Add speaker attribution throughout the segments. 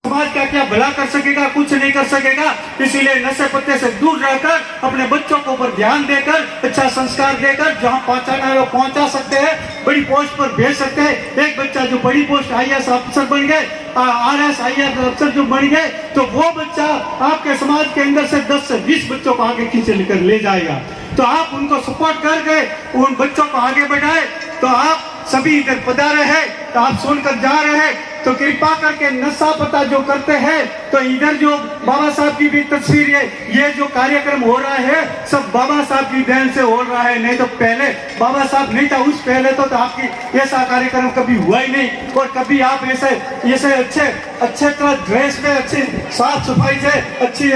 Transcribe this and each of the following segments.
Speaker 1: समाज का क्या भला कर सकेगा, कुछ नहीं कर सकेगा। इसीलिए नशे पत्ते से दूर रहकर अपने बच्चों को ऊपर ध्यान देकर अच्छा संस्कार देकर जहां पहुंचाना है वो पहुंचा सकते हैं, बड़ी पोस्ट पर भेज सकते हैं। एक बच्चा जो बड़ी पोस्ट IAS अफसर बन गए, RS IAS अफसर जो बन गए, तो वो बच्चा आपके समाज के अंदर से 10 से 20 बच्चों को आगे खींच लेकर ले जाएगा। तो आप उनको सपोर्ट करके उन बच्चों को आगे बढ़ाए। तो आप सभी इधर पधारे हैं, तो आप सुनकर जा रहे हैं, तो कृपा करके नशा पता जो करते हैं, तो इधर जो बाबा साहब की भी तस्वीर है, ये जो कार्यक्रम हो रहा है सब बाबा साहब की देन से हो रहा है। नहीं तो पहले बाबा साहब नहीं था, उस पहले तो आपकी ऐसा कार्यक्रम कभी हुआ ही नहीं। और कभी आप ऐसे अच्छे तरह ड्रेस में अच्छी साफ सफाई से अच्छी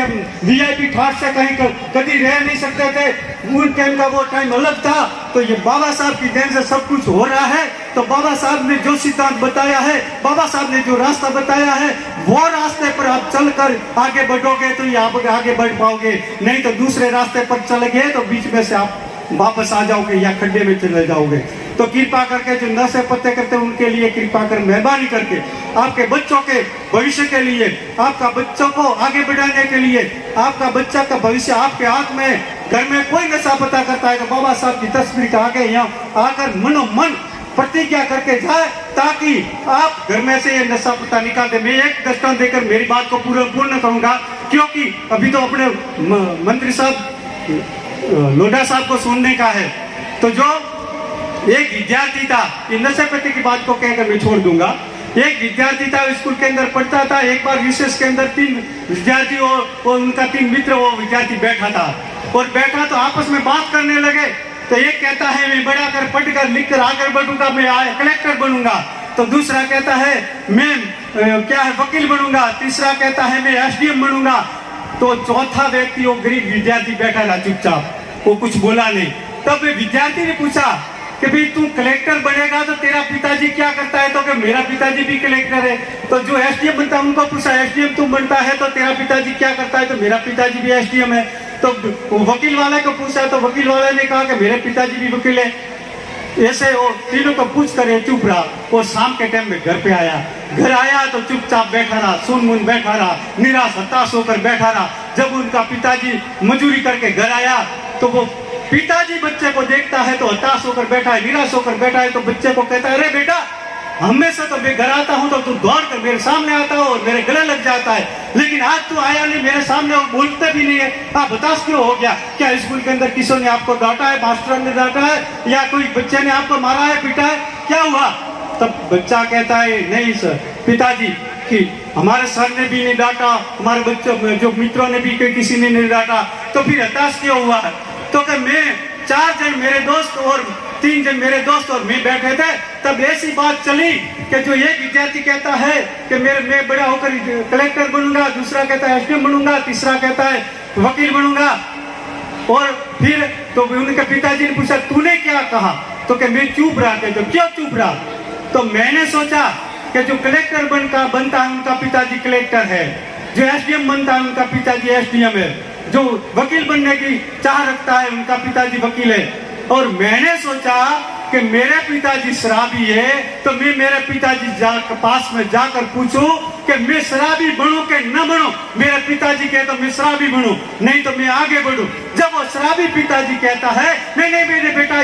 Speaker 1: VIP ठाट से कहीं कभी रह नहीं सकते थे। उन टाइम का वो टाइम अलग था। तो ये बाबा साहब की देन से सब कुछ हो रहा है। तो बाबा साहब ने जो सिद्धांत बताया है, बाबा साहब ने जो रास्ता बताया है, वो रास्ते पर आप चलकर आगे बढ़ोगे तो ये आप आगे बढ़ पाओगे। नहीं तो दूसरे रास्ते पर चले गए तो बीच में से आप वापस आ जाओगे या खड्डे में चले जाओगे। तो कृपा करके जो नशे पत्ते करते हैं उनके लिए कृपा कर मेहरबानी करके आपके बच्चों के भविष्य के लिए, आपका बच्चों को आगे बढ़ाने के लिए, आपका बच्चा का भविष्य आपके हाथ में। घर में कोई नशा पता करता है तो बाबा साहब की तस्वीर के आगे यहाँ आकर मनोमन प्रतिज्ञा करके जाए, ताकि आप घर में से ये नशा पता निकाल दे। मैं एक दृष्टांत देकर मेरी बात को पूर्ण करूंगा, क्योंकि अभी तो अपने मंत्री साहब लोढ़ा साहब को सुनने का है। तो जो एक विद्यार्थी था, ये नशे पत्ते की बात को कहकर मैं छोड़ दूंगा। एक विद्यार्थी था, स्कूल के अंदर पढ़ता था। एक बार रिसेस के अंदर 3 विद्यार्थी और उनका 3 मित्र, वो विद्यार्थी बैठा था और बैठा तो आपस में बात करने लगे। तो एक कहता है मैं बड़ा कर पढ़ कर लिख कर आगे बढ़ूंगा, मैं कलेक्टर बनूंगा। तो दूसरा कहता है मैं क्या है वकील बनूंगा। तीसरा कहता है मैं SDM बनूंगा। तो चौथा व्यक्ति वो गरीब विद्यार्थी बैठा रहा चुपचाप, वो कुछ बोला नहीं। तब विद्यार्थी ने पूछा कि भाई तू कलेक्टर बनेगा तो तेरा पिताजी क्या करता है? तो कि मेरा पिताजी भी कलेक्टर है। तो जो SDM बनता है उनको पूछा SDM तुम बनता है तो तेरा पिताजी क्या करता है? तो मेरा पिताजी भी SDM है। तो वकील वाले को पूछा तो वकील वाले ने कहा कि मेरे पिताजी भी वकील है। ऐसे वो तीनों को पूछ कर चुप रहा। वो शाम के टाइम में घर पे आया। घर आया तो चुपचाप बैठा रहा, सुन मुन बैठा रहा, निराश हताश होकर बैठा रहा। जब उनका पिताजी मजूरी करके घर आया तो वो पिताजी बच्चे को देखता है तो हताश होकर बैठा है, निराश होकर बैठा है। तो बच्चे को कहता है अरे बेटा, हमेशा तो मैं घर आता हूँ तो तू दौड़ कर मेरे सामने आता हो और मेरे गले लग जाता है, लेकिन आज तू आया नहीं मेरे सामने और बोलते भी नहीं है। आप बता क्यों हो गया? क्या स्कूल के अंदर किसी ने आपको डांटा है, मास्टर ने डांटा है या कोई बच्चे ने आपको मारा है, पीटा है, क्या हुआ? तब बच्चा कहता है नहीं सर पिताजी, कि हमारे सर ने भी नहीं डांटा, हमारे बच्चों जो मित्रों ने भी किसी ने नहीं डांटा। तो फिर हताश क्यों हुआ? तो कि मैं 4 जन मेरे दोस्त और 3 जन मेरे दोस्त और मैं बैठे थे। तब ऐसी बात चली कि जो एक विद्यार्थी कहता है कि मैं बड़ा होकर कलेक्टर बनूंगा, दूसरा कहता है SDM बनूंगा, तीसरा कहता है वकील बनूंगा। और फिर तो उनके पिताजी ने पूछा तूने क्या कहा? तो कि मैं चुप रहा। तो क्यों चुप रहा? तो मैंने सोचा कि जो कलेक्टर बनता है उनका पिताजी कलेक्टर है, जो SDM बनता है उनका पिताजी SDM है, जो वकील बनने की चाह रखता है उनका पिताजी वकील है। और मैंने सोचा कि मेरे पिताजी शराबी है तो मैं मेरे पिताजी पास में जाकर पूछूं कि मैं शराबी बनूं कि न बनूं। मेरे पिताजी कहे तो मैं शराबी बनूं, नहीं तो मैं आगे बढ़ूं। जब वो शराबी पिताजी कहता है नहीं नहीं मेरे बेटा